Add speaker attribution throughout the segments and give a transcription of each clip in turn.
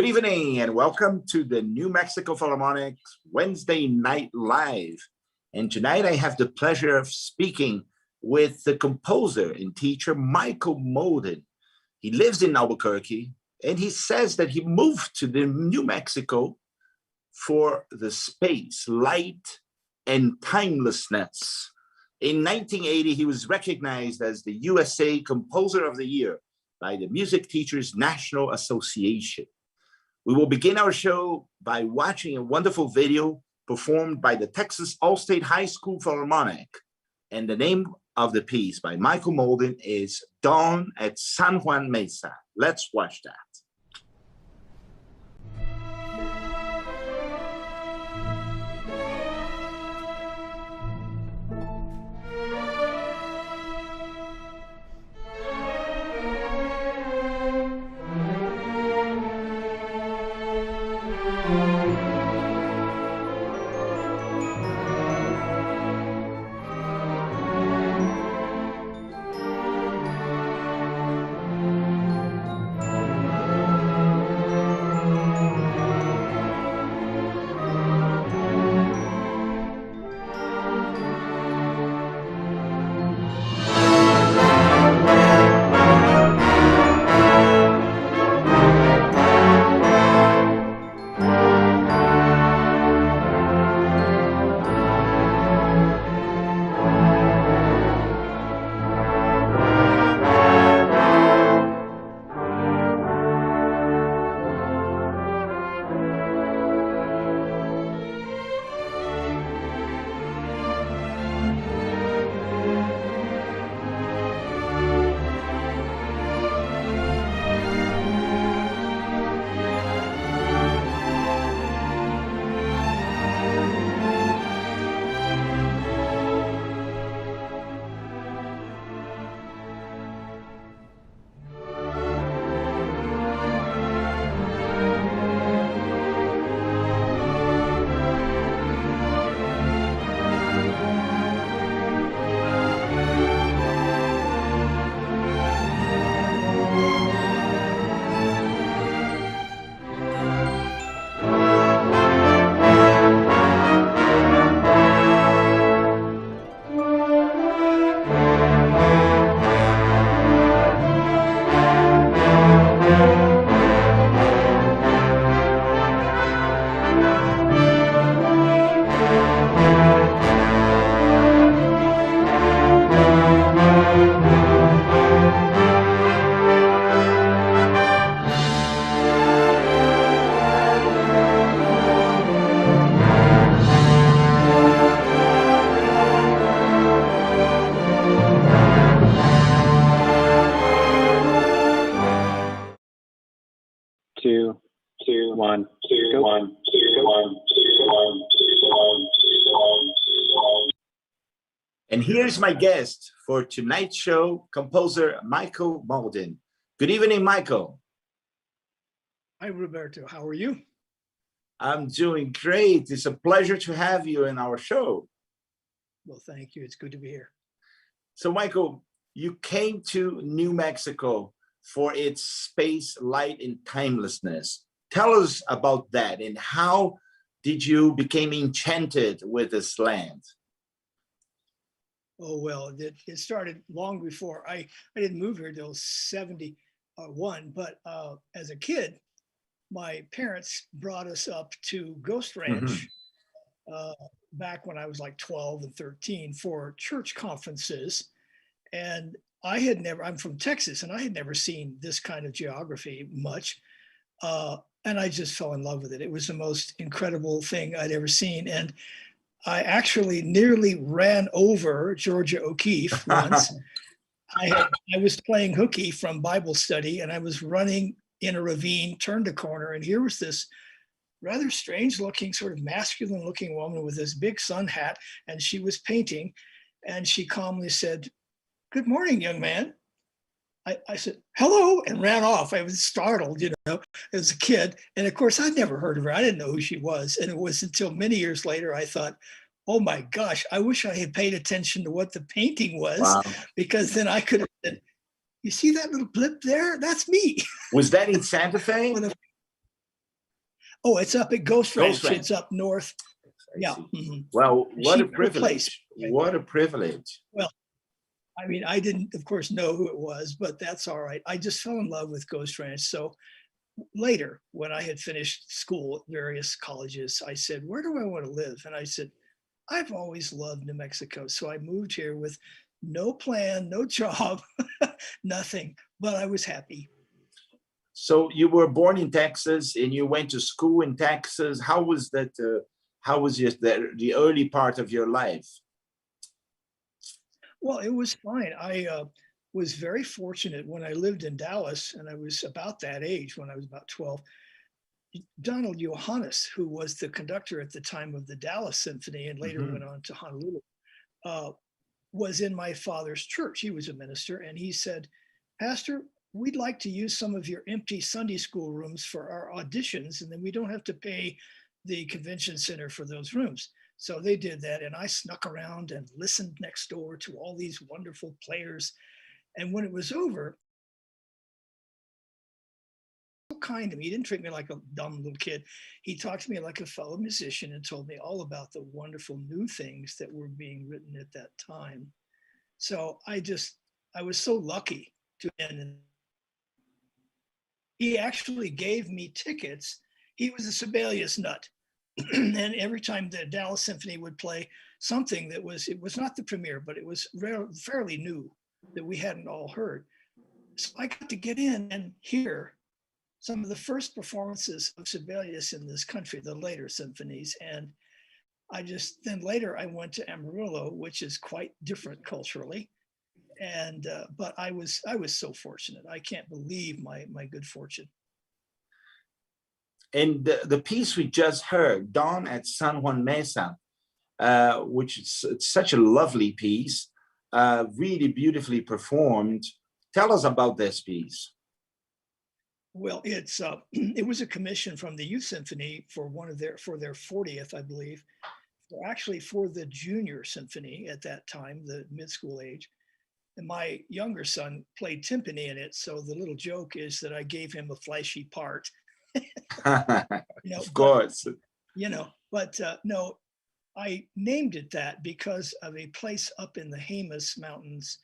Speaker 1: Good evening and welcome to the New Mexico Philharmonic's Wednesday Night Live. And tonight I have the pleasure of speaking with the composer and teacher, Michael Mauldin. He lives in Albuquerque and he says that he moved to the New Mexico for the space, light, and timelessness. In 1980, he was recognized as the USA Composer of the Year by the Music Teachers National Association. We will begin our show by watching a wonderful video performed by the Texas All-State High School Philharmonic. And the name of the piece by Michael Mauldin is Dawn at San Juan Mesa. Let's watch that. And here's my guest for tonight's show, composer Michael Mauldin. Good evening, Michael.
Speaker 2: Hi, Roberto. How are you?
Speaker 1: I'm doing great. It's a pleasure to have you in our show.
Speaker 2: Well, thank you. It's good to be here.
Speaker 1: So, Michael, you came to New Mexico for its space, light, and timelessness. Tell us about that and how did you become enchanted with this land?
Speaker 2: Oh, well, it started long before. I didn't move here till 71, but as a kid, my parents brought us up to Ghost Ranch back when I was like 12 and 13 for church conferences. And I'm from Texas, and I had never seen this kind of geography much. And I just fell in love with it. It was the most incredible thing I'd ever seen. And I actually nearly ran over Georgia O'Keeffe once. I was playing hooky from Bible study, and I was running in a ravine, turned a corner, and here was this rather strange looking, sort of masculine looking woman with this big sun hat, and she was painting, and she calmly said, "Good morning, young man." I said, "Hello," and ran off. I was startled, as a kid. And of course, I'd never heard of her. I didn't know who she was. And it was until many years later, I thought, oh my gosh, I wish I had paid attention to what the painting was, because then I could have said, you see that little blip there? That's me.
Speaker 1: Was that in Santa Fe?
Speaker 2: Oh, it's up at Ghost
Speaker 1: Ghost
Speaker 2: Ranch.
Speaker 1: Ranch.
Speaker 2: It's up north.
Speaker 1: I
Speaker 2: Yeah.
Speaker 1: see.
Speaker 2: Mhm.
Speaker 1: Well, what a
Speaker 2: Her place.
Speaker 1: privilege. What a privilege.
Speaker 2: Well, I mean, I didn't, of course, know who it was, but that's all right. I just fell in love with Ghost Ranch. So later, when I had finished school at various colleges, I said, where do I want to live? And I said, I've always loved New Mexico. So I moved here with no plan, no job, nothing, but I was happy.
Speaker 1: So you were born in Texas and you went to school in Texas. How was that? How was the early part of your life?
Speaker 2: Well, it was fine. I was very fortunate when I lived in Dallas, and I was about that age when I was about 12. Donald Johannes, who was the conductor at the time of the Dallas Symphony and later went on to Honolulu, was in my father's church. He was a minister, and he said, Pastor, we'd like to use some of your empty Sunday school rooms for our auditions, and then we don't have to pay the convention center for those rooms. So they did that, and I snuck around and listened next door to all these wonderful players. And when it was over, so kind to me. He didn't treat me like a dumb little kid. He talked to me like a fellow musician and told me all about the wonderful new things that were being written at that time. So I was so lucky to end. He actually gave me tickets. He was a Sibelius nut. And every time the Dallas Symphony would play something that it was not the premiere, but it was fairly new that we hadn't all heard. So I got to get in and hear some of the first performances of Sibelius in this country, the later symphonies. And then later I went to Amarillo, which is quite different culturally. And, but I was so fortunate. I can't believe my good fortune.
Speaker 1: And the piece we just heard, Dawn at San Juan Mesa, which is such a lovely piece, really beautifully performed. Tell us about this piece.
Speaker 2: Well, it was a commission from the Youth Symphony for their 40th, I believe, actually for the Junior Symphony at that time, the mid-school age. And my younger son played timpani in it, so the little joke is that I gave him a flashy part.
Speaker 1: Of course.
Speaker 2: No, I named it that because of a place up in the Jemez Mountains.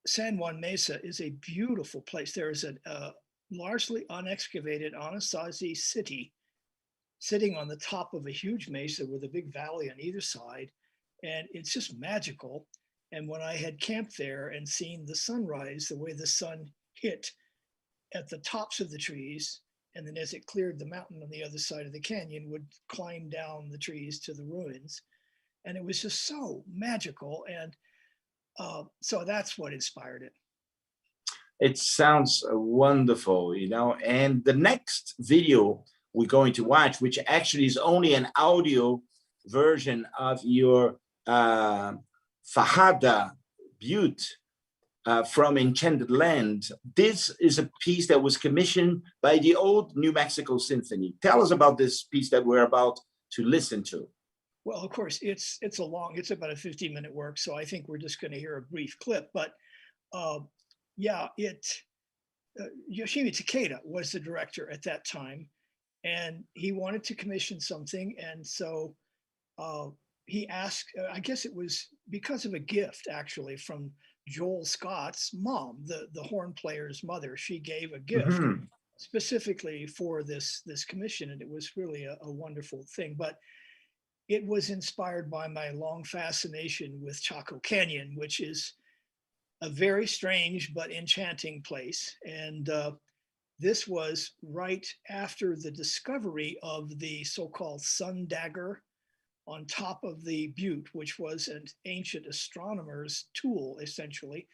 Speaker 2: San Juan Mesa is a beautiful place. There is a largely unexcavated Anasazi city sitting on the top of a huge mesa with a big valley on either side. And it's just magical. And when I had camped there and seen the sunrise, the way the sun hit at the tops of the trees, and then as it cleared the mountain on the other side of the canyon, would climb down the trees to the ruins. And it was just so magical. And so that's what inspired it.
Speaker 1: It sounds wonderful, and the next video we're going to watch, which actually is only an audio version of your Fajada Butte from Enchanted Land. This is a piece that was commissioned by the old New Mexico Symphony. Tell us about this piece that we're about to listen to.
Speaker 2: Well, of course, it's about a 15-minute work, so I think we're just going to hear a brief clip. But Yoshimi Takeda was the director at that time, and he wanted to commission something, and so he asked. I guess it was because of a gift, actually, from Joel Scott's mom, the horn player's mother. She gave a gift specifically for this commission, and it was really a wonderful thing. But it was inspired by my long fascination with Chaco Canyon, which is a very strange but enchanting place. And this was right after the discovery of the so-called sun dagger on top of the butte, which was an ancient astronomer's tool, essentially.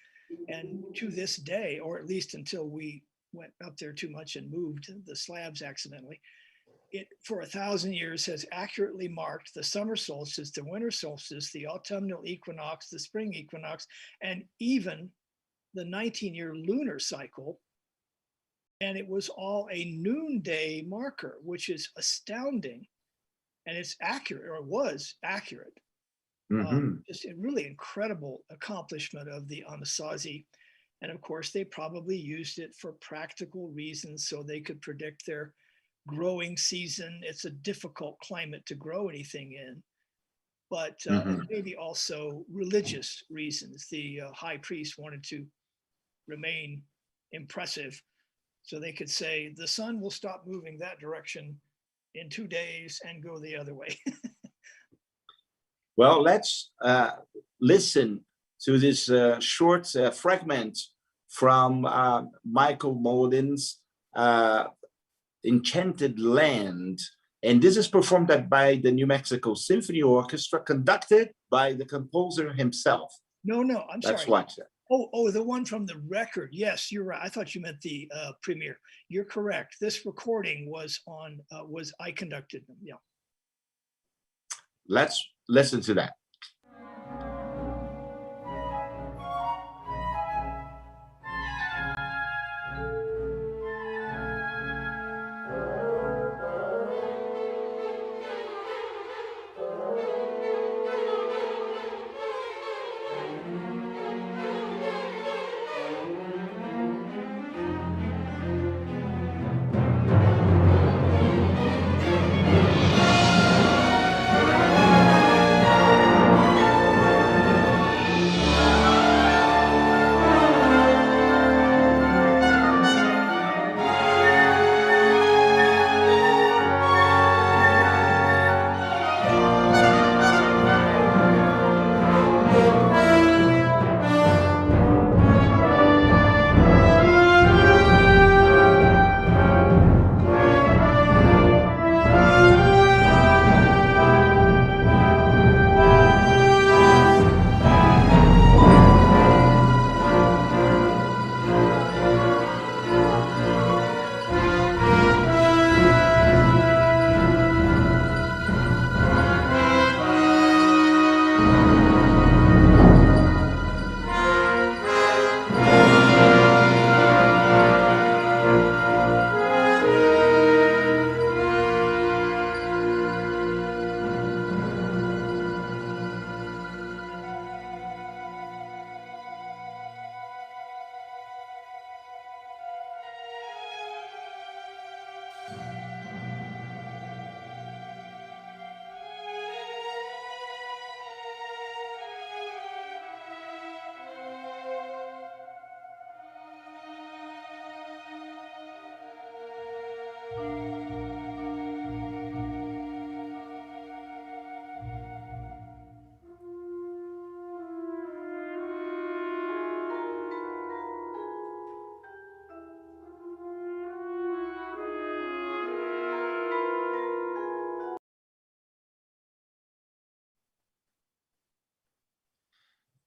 Speaker 2: And to this day, or at least until we went up there too much and moved the slabs accidentally, it for 1,000 years has accurately marked the summer solstice, the winter solstice, the autumnal equinox, the spring equinox, and even the 19-year lunar cycle. And it was all a noonday marker, which is astounding. And it's accurate, or it was accurate. Just a really incredible accomplishment of the Anasazi. And of course, they probably used it for practical reasons so they could predict their growing season. It's a difficult climate to grow anything in, but
Speaker 1: Mhm.
Speaker 2: maybe also religious reasons. The high priest wanted to remain impressive, so they could say the sun will stop moving that direction in 2 days and go the other way.
Speaker 1: Well, let's listen to this short fragment from Michael Mauldin's Enchanted Land. And this is performed by the New Mexico Symphony Orchestra, conducted by the composer himself.
Speaker 2: No, I'm
Speaker 1: Let's
Speaker 2: sorry.
Speaker 1: watch that.
Speaker 2: Oh, the one from the record. Yes, you're right. I thought you meant the premiere. You're correct. This recording was I conducted them. Yeah.
Speaker 1: Let's listen to that.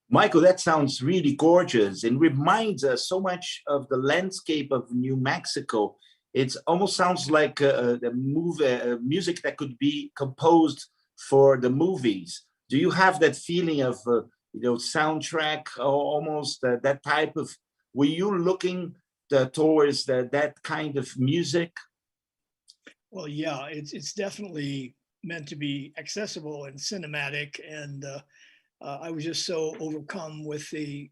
Speaker 1: Michael, that sounds really gorgeous and reminds us so much of the landscape of New Mexico. It almost sounds like the movie music that could be composed for the movies. Do you have that feeling of soundtrack, or almost that type of? Were you looking towards that kind of music?
Speaker 2: Well, yeah, it's definitely meant to be accessible and cinematic, and I was just so overcome with the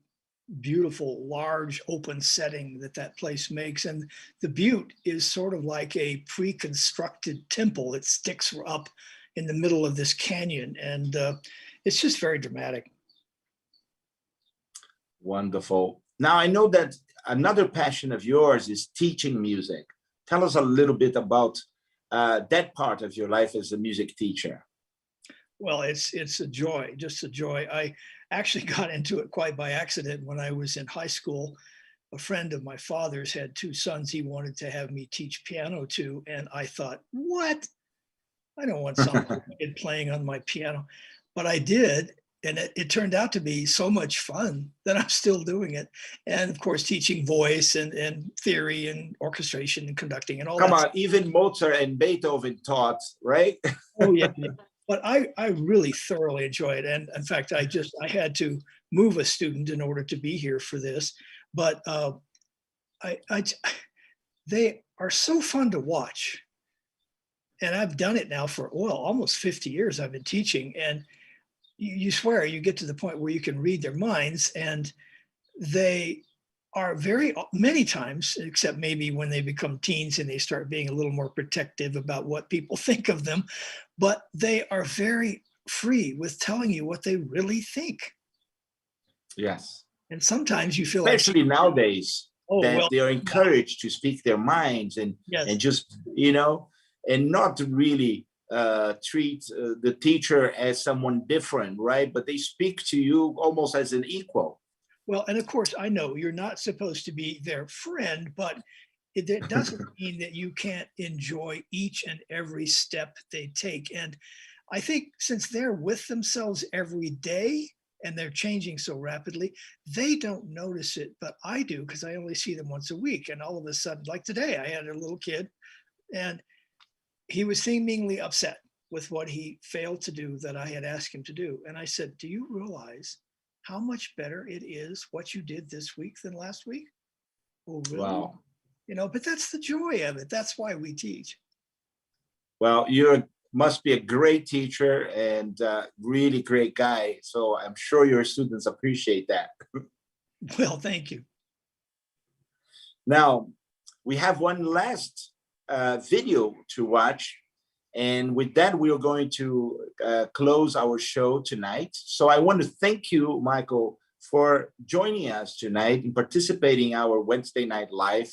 Speaker 2: beautiful, large, open setting that place makes. And the Butte is sort of like a pre-constructed temple. It sticks up in the middle of this canyon, and it's just very dramatic.
Speaker 1: Wonderful. Now, I know that another passion of yours is teaching music. Tell us a little bit about that part of your life as a music teacher.
Speaker 2: Well, it's a joy, just a joy. I actually got into it quite by accident when I was in high school. A friend of my father's had two sons he wanted to have me teach piano to, and I thought, what? I don't want some kid playing on my piano. But I did, and it turned out to be so much fun that I'm still doing it. And of course, teaching voice and theory and orchestration and conducting and all that.
Speaker 1: Come on, even Mozart and Beethoven taught, right?
Speaker 2: Oh yeah. But I really thoroughly enjoy it. And in fact, I had to move a student in order to be here for this. But they are so fun to watch. And I've done it now for, well, almost 50 years I've been teaching. And you swear you get to the point where you can read their minds, and they are very many times, except maybe when they become teens and they start being a little more protective about what people think of them, but they are very free with telling you what they really think.
Speaker 1: Yes.
Speaker 2: And sometimes you feel like,
Speaker 1: Especially nowadays,
Speaker 2: oh,
Speaker 1: that
Speaker 2: well,
Speaker 1: they are encouraged to speak their minds and
Speaker 2: yes,
Speaker 1: just, and not to really treat the teacher as someone different, right? But they speak to you almost as an equal.
Speaker 2: well, and of course, I know you're not supposed to be their friend, but it doesn't mean that you can't enjoy each and every step they take. And I think since they're with themselves every day and they're changing so rapidly, they don't notice it, but I do, because I only see them once a week. And all of a sudden, like today, I had a little kid and he was seemingly upset with what he failed to do that I had asked him to do. And I said, do you realize how much better it is what you did this week than last week? Oh, really?
Speaker 1: Wow.
Speaker 2: But that's the joy of it. That's why we teach.
Speaker 1: Well, you must be a great teacher and really great guy. So I'm sure your students appreciate that.
Speaker 2: Well, thank you.
Speaker 1: Now, we have one last video to watch. And with that, we are going to close our show tonight. So I want to thank you, Michael, for joining us tonight and participating in our Wednesday Night Live.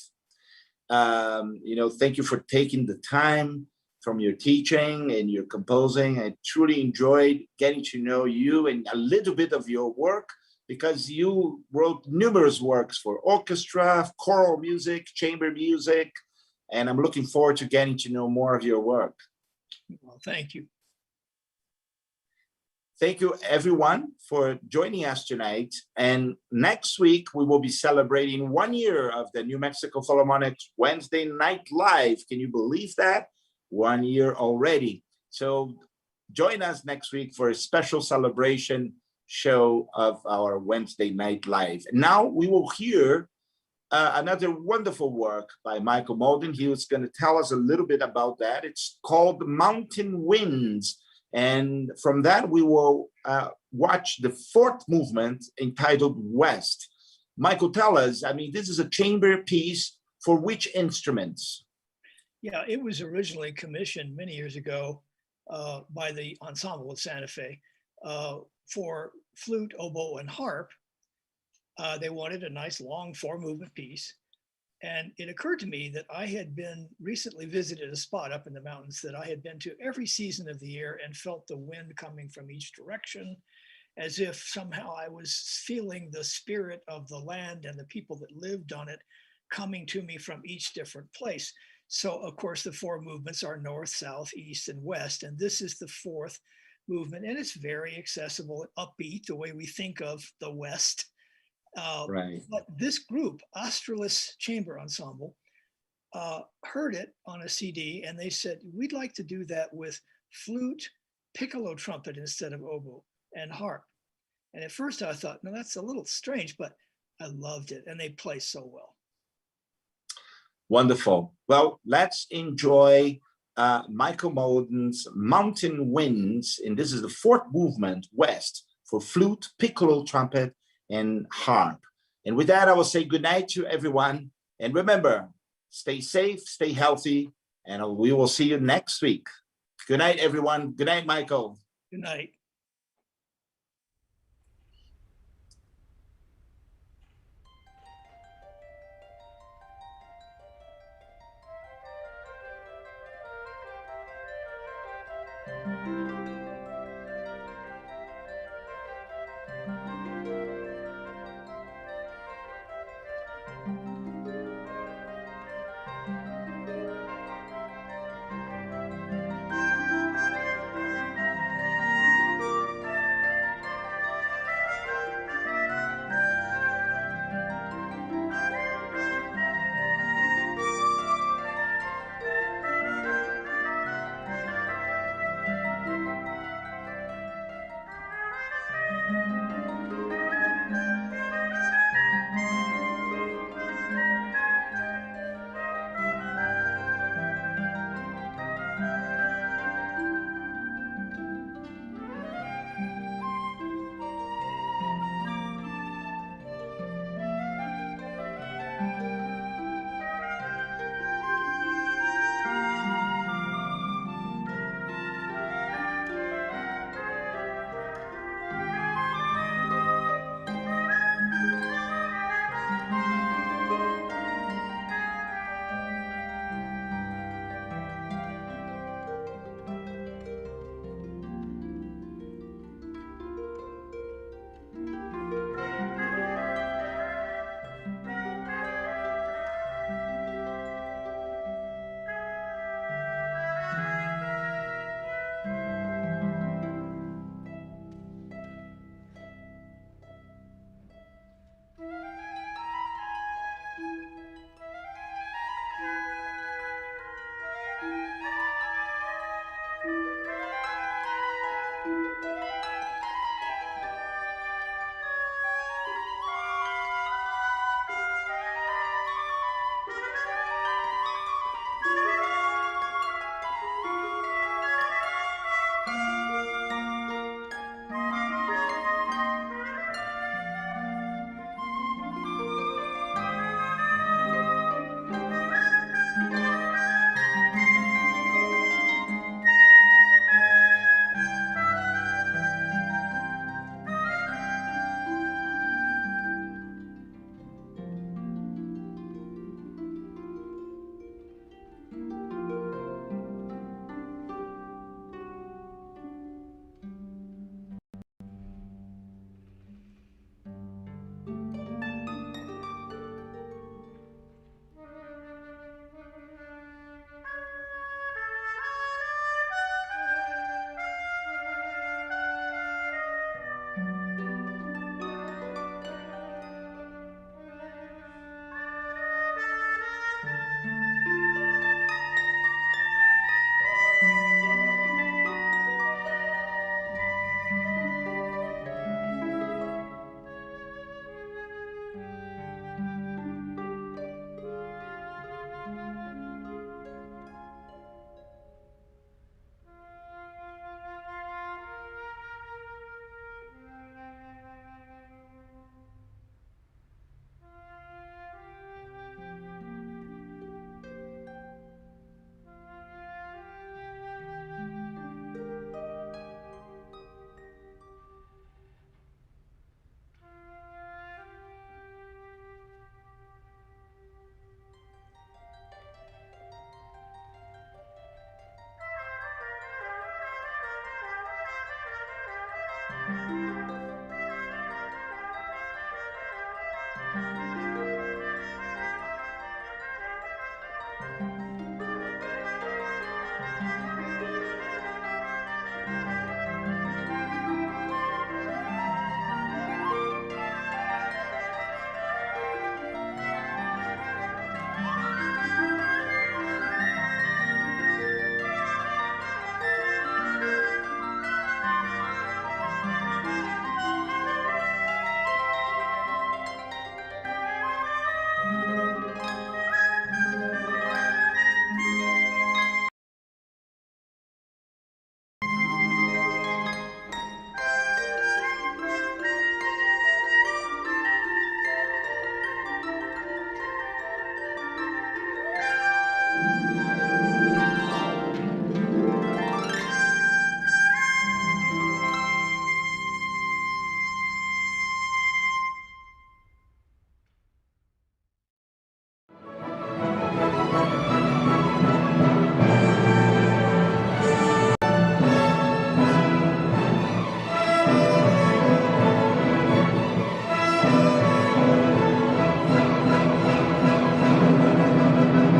Speaker 1: Thank you for taking the time from your teaching and your composing. I truly enjoyed getting to know you and a little bit of your work, because you wrote numerous works for orchestra, choral music, chamber music, and I'm looking forward to getting to know more of your work.
Speaker 2: Well, thank you.
Speaker 1: Thank you, everyone, for joining us tonight. And next week, we will be celebrating 1 year of the New Mexico Philharmonic's Wednesday Night Live. Can you believe that? 1 year already. So join us next week for a special celebration show of our Wednesday Night Live. And now we will hear another wonderful work by Michael Mauldin. He was going to tell us a little bit about that. It's called Mountain Winds. And from that, we will watch the fourth movement entitled West. Michael, tell us, this is a chamber piece for which instruments?
Speaker 2: Yeah, it was originally commissioned many years ago by the ensemble at Santa Fe for flute, oboe, and harp. They wanted a nice long 4-movement piece. And it occurred to me that I had been recently visited a spot up in the mountains that I had been to every season of the year and felt the wind coming from each direction, as if somehow I was feeling the spirit of the land and the people that lived on it coming to me from each different place. So, of course, the 4 movements are north, south, east, and west. And this is the 4th movement. And it's very accessible, upbeat, the way we think of the West.
Speaker 1: Right.
Speaker 2: But this group, Australis Chamber Ensemble, heard it on a CD and they said, we'd like to do that with flute, piccolo trumpet instead of oboe, and harp. And at first I thought, no, that's a little strange, but I loved it. And they play so well.
Speaker 1: Wonderful. Well, let's enjoy Michael Mauldin's Mountain Winds. And this is the 4th movement, West, for flute, piccolo trumpet, and harp. And with that, I will say good night to everyone. And remember, stay safe, stay healthy, and we will see you next week. Good night, everyone. Good night, Michael.
Speaker 2: Good night.